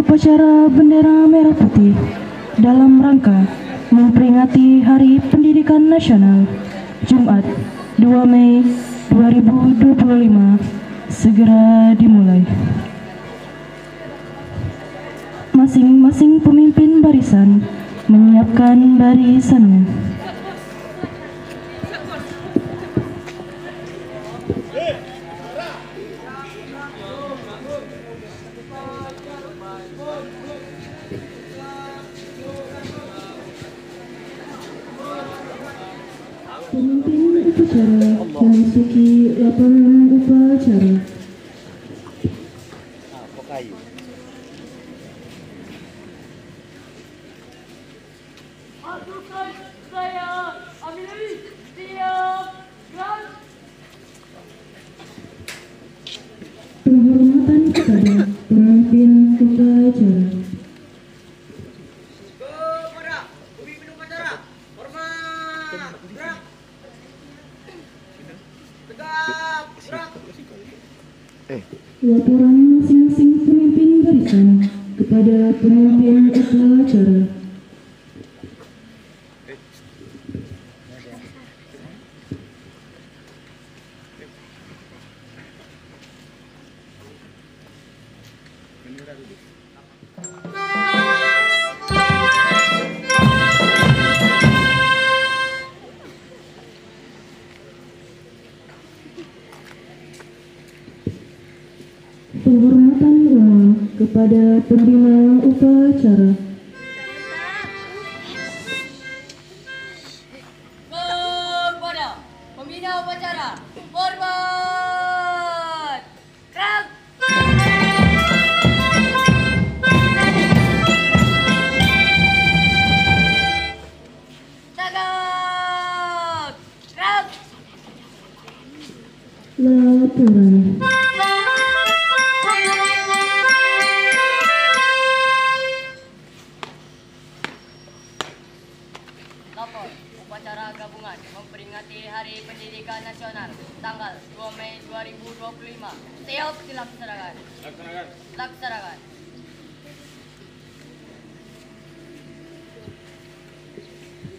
upacara bendera merah putih dalam rangka memperingati Hari Pendidikan Nasional Jumat 2 Mei 2025 segera dimulai. Masing-masing pemimpin barisan menyiapkan barisannya. Pemimpin upacara memasuki lapangan upacara. Pasukan saya Aminari siap gerak. Penghormatan kepada pemimpin upacara. Kepada pemimpin upacara, hormat, gerak. Tegap, gerak. Laporan masing-masing pemimpin barisan kepada pemimpin upacara. Penghormatan umum kepada penerima upacara. Kepada pembina upacara, hormat, gerak. Tegap, gerak. Laporan. Lapor upacara gabungan memperingati Hari Pendidikan Nasional tanggal 2 Mei 2025. Siap dilaksanakan. Laksanakan.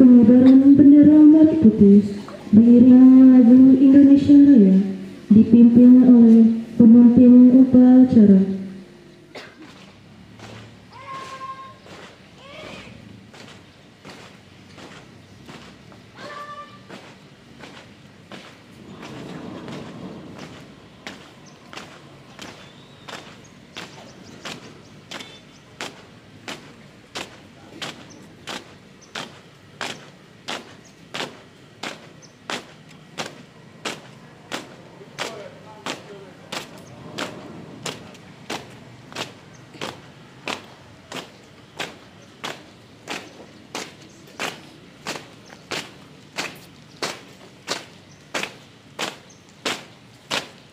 Pengibaran bendera merah putih diiringi lagu Indonesia Raya dipimpin oleh pemimpin upacara.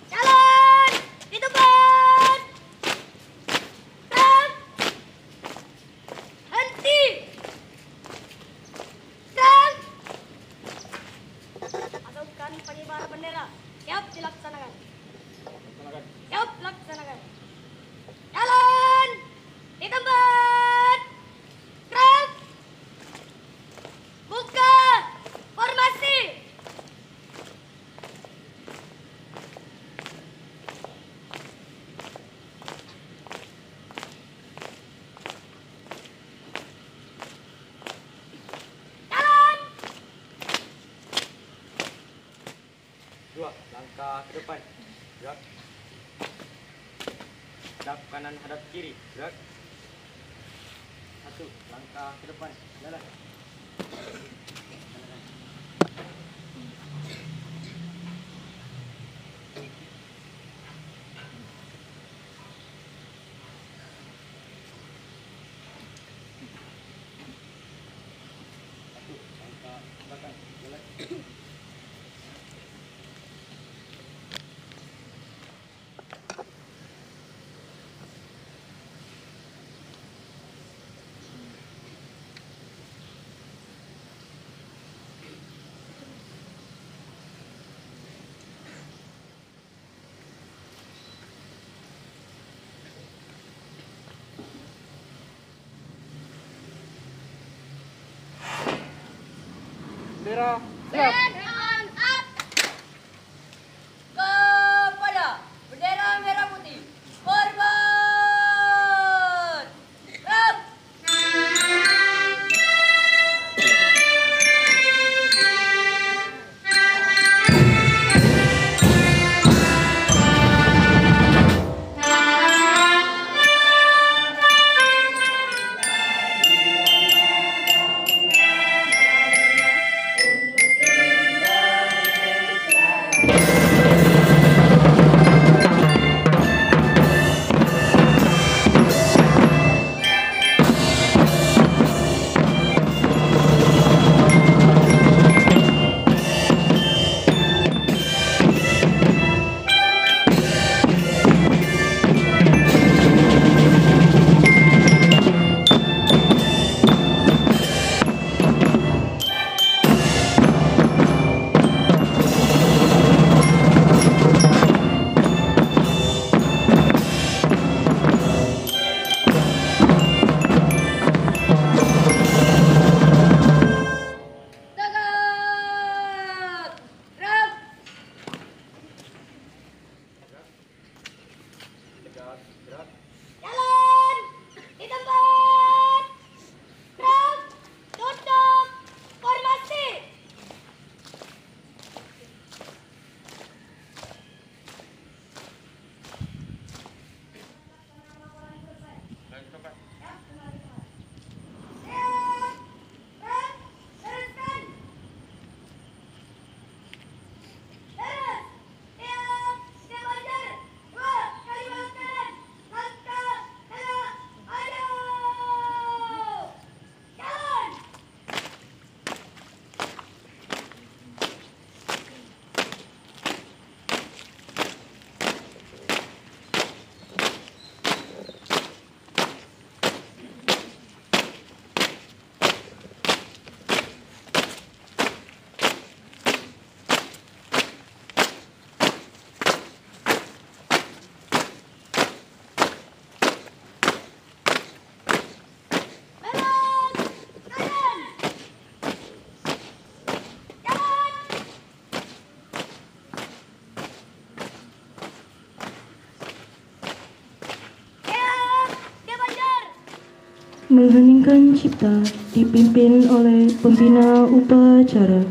Jalan di tempat. Gerak. Henti. Gerak. Pasukan pengibar bendera siap dilaksanakan. Siap laksanakan. Jalan di tempat. Gerak. Buka formasi. Jalan. Dua langkah ke depan, gerak. Hadap kanan, hadap kiri, gerak. Satu langkah ke depan, jalan. Satu langkah ke belakang, jalan. Stand on up. Kepada bendera merah putih. Hormat. Rap. Jalan di tempat. Gerak. Tutup. Formasi. Mengheningkan cipta dipimpin oleh pembina upacara.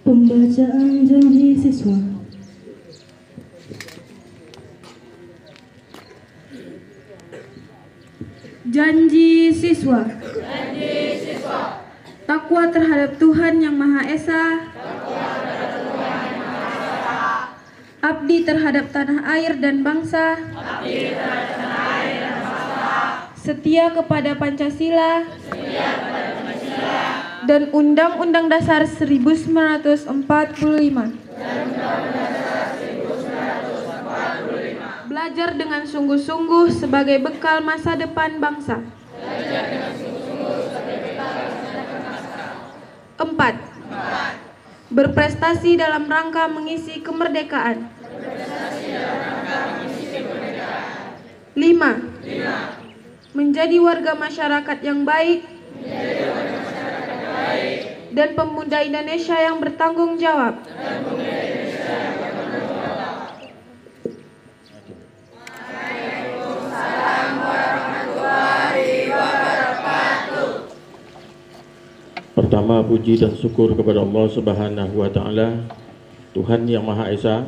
Pembacaan janji siswa. Janji siswa. takwa terhadap Tuhan Yang Maha Esa, abdi terhadap tanah air dan bangsa, setia kepada Pancasila, dan Undang-Undang Dasar 1945, belajar dengan sungguh-sungguh sebagai bekal masa depan bangsa. 4. Berprestasi dalam rangka mengisi kemerdekaan. 5. Menjadi warga masyarakat yang baik dan pemuda Indonesia yang bertanggung jawab. Pertama, puji dan syukur kepada Allah Subhanahu wa Ta'ala, Tuhan Yang Maha Esa,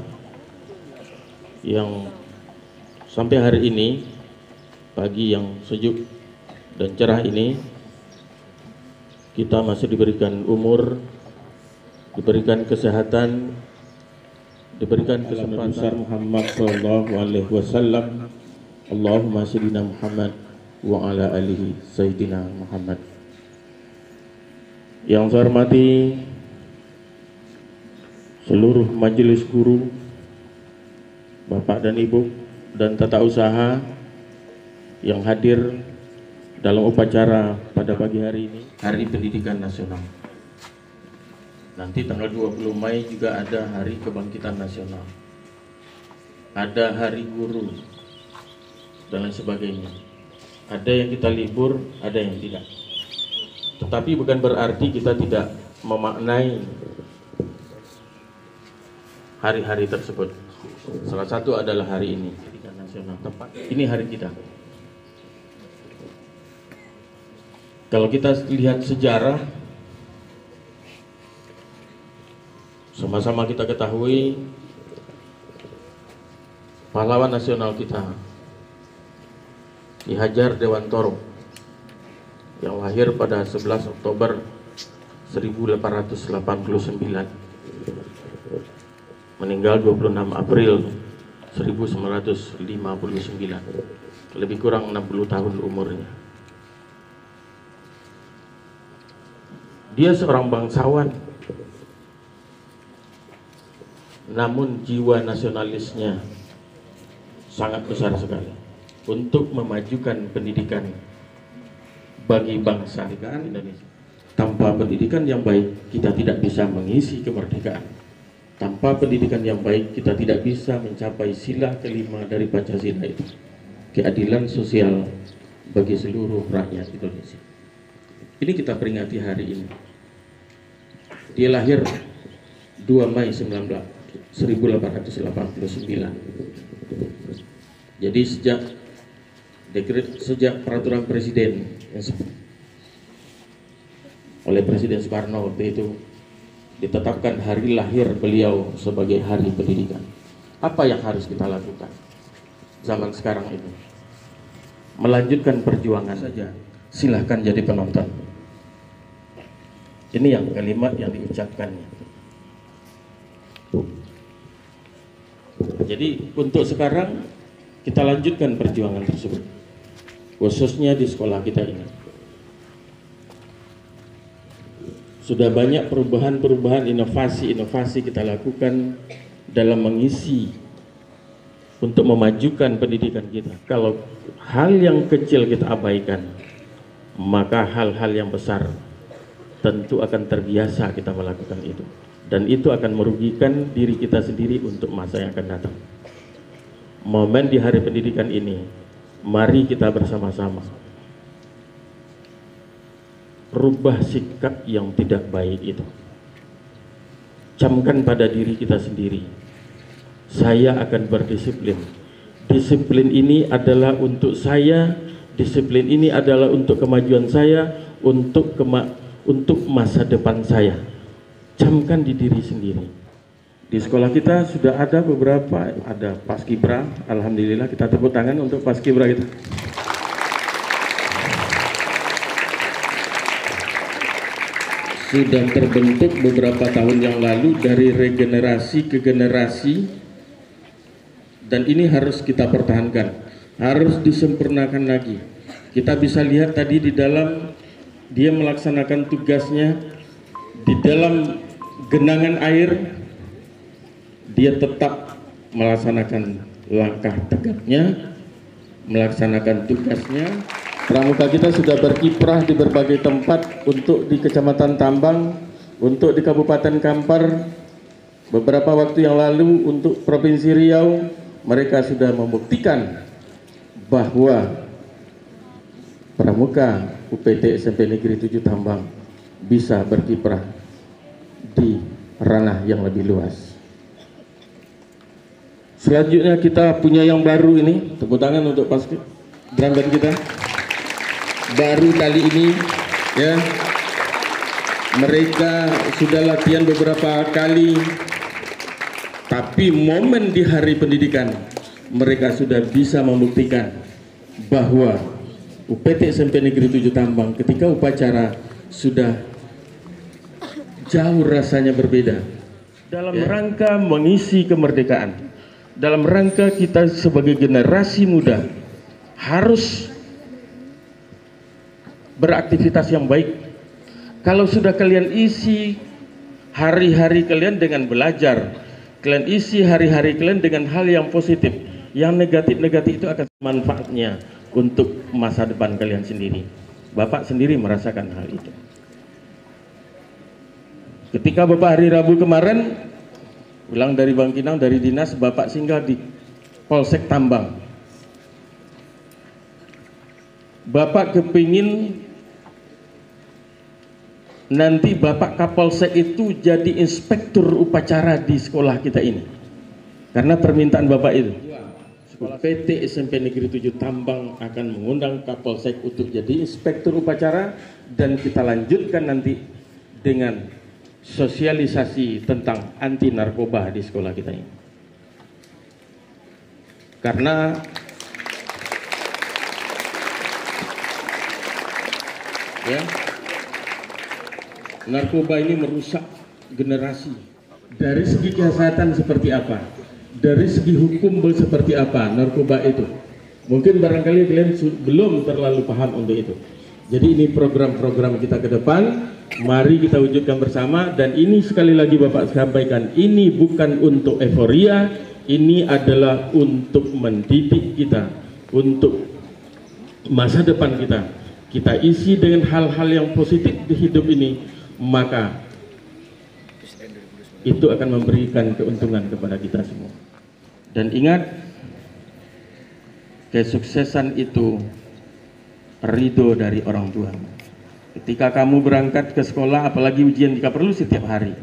yang sampai hari ini, pagi yang sejuk dan cerah ini, kita masih diberikan umur, diberikan kesehatan, diberikan kesempatan. Muhammad sallallahu alaihi wasallam. Allahumma sayyidina Muhammad wa ala alihi sayyidina Muhammad. Yang saya hormati seluruh majelis guru, Bapak dan Ibu dan tata usaha yang hadir dalam upacara pada pagi hari ini, Hari Pendidikan Nasional. Nanti tanggal 20 Mei juga ada Hari Kebangkitan Nasional, ada Hari Guru dan lain sebagainya. Ada yang kita libur, ada yang tidak. Tetapi bukan berarti kita tidak memaknai hari-hari tersebut. Salah satu adalah hari ini, Pendidikan Nasional. Tepat, ini hari kita. Kalau kita lihat sejarah, sama-sama kita ketahui pahlawan nasional kita, Ki Hajar Dewantoro, yang lahir pada 11 Oktober 1889, meninggal 26 April 1959, lebih kurang 60 tahun umurnya. Dia seorang bangsawan, namun jiwa nasionalisnya sangat besar sekali untuk memajukan pendidikan bagi bangsa Indonesia. Tanpa pendidikan yang baik, kita tidak bisa mengisi kemerdekaan. Tanpa pendidikan yang baik, kita tidak bisa mencapai sila kelima dari Pancasila itu, keadilan sosial bagi seluruh rakyat Indonesia. Ini kita peringati hari ini. Dia lahir 2 Mei 1889. Jadi sejak peraturan presiden oleh Presiden Soekarno waktu itu ditetapkan hari lahir beliau sebagai hari pendidikan. Apa yang harus kita lakukan zaman sekarang ini? Melanjutkan perjuangan saja. Silahkan jadi penonton. Ini yang kalimat yang diucapkannya. Jadi untuk sekarang kita lanjutkan perjuangan tersebut, khususnya di sekolah kita ini. Sudah banyak perubahan-perubahan, inovasi-inovasi kita lakukan dalam mengisi untuk memajukan pendidikan kita. Kalau hal yang kecil kita abaikan, maka hal-hal yang besar tentu akan terbiasa kita melakukan itu, dan itu akan merugikan diri kita sendiri untuk masa yang akan datang. Momen di Hari Pendidikan ini, mari kita bersama-sama rubah sikap yang tidak baik itu. Camkan pada diri kita sendiri, saya akan berdisiplin. Disiplin ini adalah untuk saya, disiplin ini adalah untuk kemajuan saya, untuk masa depan saya. Camkan di diri sendiri. Di sekolah kita sudah ada beberapa, ada Paskibra. Alhamdulillah, kita tepuk tangan untuk Paskibra kita. sudah terbentuk beberapa tahun yang lalu dari regenerasi ke generasi, dan ini harus kita pertahankan, harus disempurnakan lagi. Kita bisa lihat tadi di dalam dia melaksanakan tugasnya di dalam genangan air, dia tetap melaksanakan langkah tegapnya, melaksanakan tugasnya. Pramuka kita sudah berkiprah di berbagai tempat, untuk di Kecamatan Tambang, untuk di Kabupaten Kampar, beberapa waktu yang lalu untuk Provinsi Riau. Mereka sudah membuktikan bahwa Pramuka UPT SMP Negeri 7 Tambang bisa berkiprah di ranah yang lebih luas. Selanjutnya kita punya yang baru ini, tepuk tangan untuk Paskib drum band kita. Baru kali ini ya, mereka sudah latihan beberapa kali, tapi momen di hari pendidikan mereka sudah bisa membuktikan bahwa UPT SMP Negeri 7 Tambang ketika upacara sudah jauh rasanya berbeda. Dalam rangka mengisi kemerdekaan, dalam rangka kita sebagai generasi muda harus beraktivitas yang baik. Kalau sudah kalian isi hari-hari kalian dengan belajar, kalian isi hari-hari kalian dengan hal yang positif, yang negatif-negatif itu akan manfaatnya untuk masa depan kalian sendiri. Bapak sendiri merasakan hal itu. Ketika Bapak hari Rabu kemarin pulang dari Bangkinang, dari dinas, Bapak singgah di Polsek Tambang. Bapak kepingin nanti Bapak Kapolsek itu jadi inspektur upacara di sekolah kita ini, karena permintaan Bapak itu. PT SMP Negeri 7 Tambang akan mengundang Kapolsek untuk jadi inspektur upacara, dan kita lanjutkan nanti dengan sosialisasi tentang anti narkoba di sekolah kita ini. Karena ya, narkoba ini merusak generasi. Dari segi kesehatan seperti apa, dari segi hukum seperti apa narkoba itu, mungkin barangkali kalian belum terlalu paham untuk itu. Jadi ini program-program kita ke depan, mari kita wujudkan bersama. Dan ini sekali lagi Bapak sampaikan, ini bukan untuk euforia, ini adalah untuk mendidik kita, untuk masa depan kita. Kita isi dengan hal-hal yang positif di hidup ini, maka itu akan memberikan keuntungan kepada kita semua. Dan ingat, kesuksesan itu ridho dari orang tua. Ketika kamu berangkat ke sekolah, apalagi ujian jika perlu setiap hari,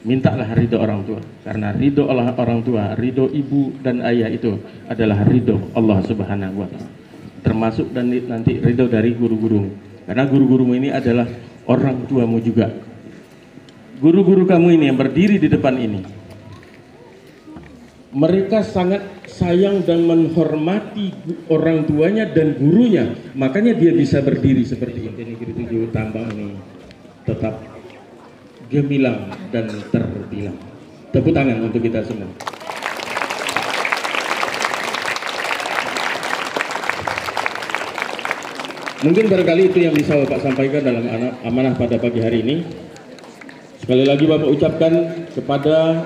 mintalah ridho orang tua. Karena ridho orang tua, ridho ibu dan ayah itu adalah ridho Allah Subhanahu wa Ta'ala. Termasuk dan nanti ridho dari guru-guru, karena guru-gurumu ini adalah orang tuamu juga. Guru-guru kamu ini yang berdiri di depan ini, mereka sangat sayang dan menghormati orang tuanya dan gurunya, makanya dia bisa berdiri seperti ini. Negeri 7 Tambang ini tetap gemilang dan terbilang. Tepuk tangan untuk kita semua. Mungkin barangkali itu yang bisa Bapak sampaikan dalam amanah pada pagi hari ini. Sekali lagi Bapak ucapkan kepada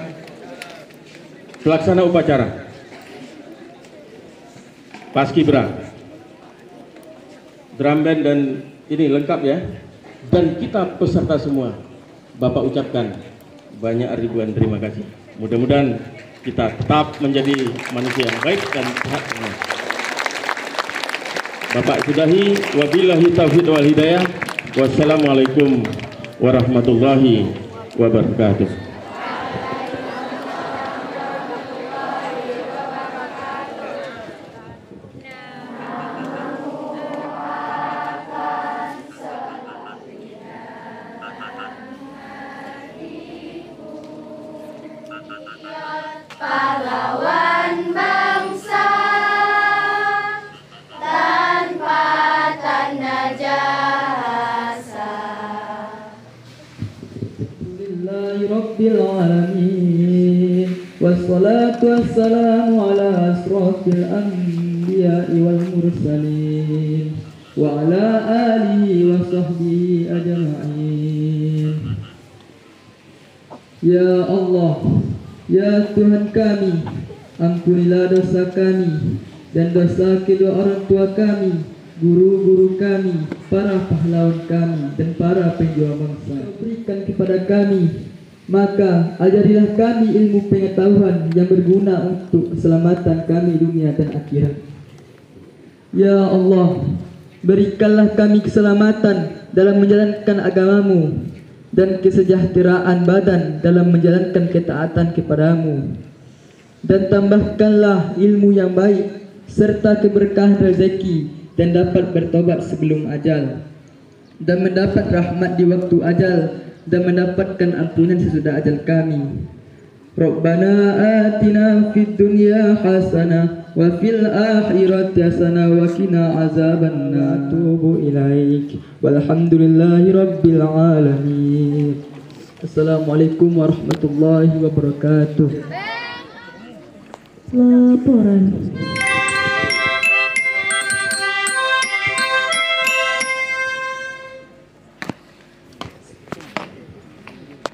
pelaksana upacara, Paskibra, drum band dan ini lengkap ya, dan kita peserta semua, Bapak ucapkan banyak ribuan terima kasih. Mudah-mudahan kita tetap menjadi manusia yang baik dan sehat semua. Bapak sudahi, wabillahi taufiq wal hidayah. Wassalamualaikum warahmatullahi wabarakatuh. Pahlawan bangsa tanpa tanda jasa, wassalamu ala asrafil anbiya'i wal mursalin wa ala alihi wa sahbihi ajma'in. Ya Allah, ya Tuhan kami, ampunilah dosa kami dan dosa kedua orang tua kami, guru-guru kami, para pahlawan kami, dan para penjuang bangsa. Berikan kepada kami, maka ajarilah kami ilmu pengetahuan yang berguna untuk keselamatan kami dunia dan akhirat. Ya Allah, berikanlah kami keselamatan dalam menjalankan agamamu dan kesejahteraan badan dalam menjalankan ketaatan kepadamu, dan tambahkanlah ilmu yang baik serta keberkahan rezeki dan dapat bertobat sebelum ajal, dan mendapat rahmat di waktu ajal, dan mendapatkan ampunan sesudah ajal kami. Rabbana atina fid dunya hasanah wa fil akhirati hasanah wa qina azabannar. Atubu ilaik. Walhamdulillahi rabbil alamin. Assalamualaikum warahmatullahi wabarakatuh. Laporan.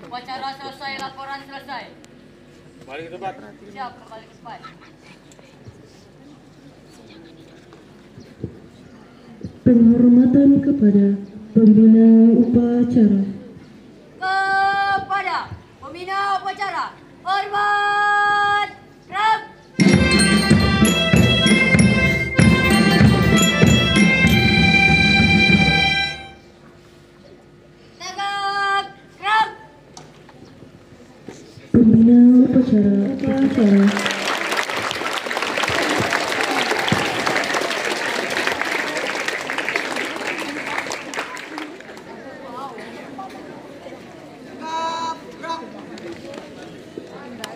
Upacara selesai, laporan selesai. Balik ke tempat. Siap, kembali ke tempat. Penghormatan kepada pembina upacara. Kepada pembina upacara, hormat, gerak. Tegak, gerak. Pembina upacara.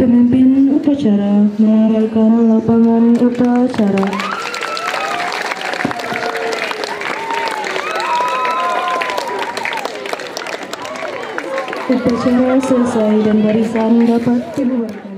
Pemimpin upacara meninggalkan lapangan upacara. Upacara selesai dan barisan dapat dibubarkan.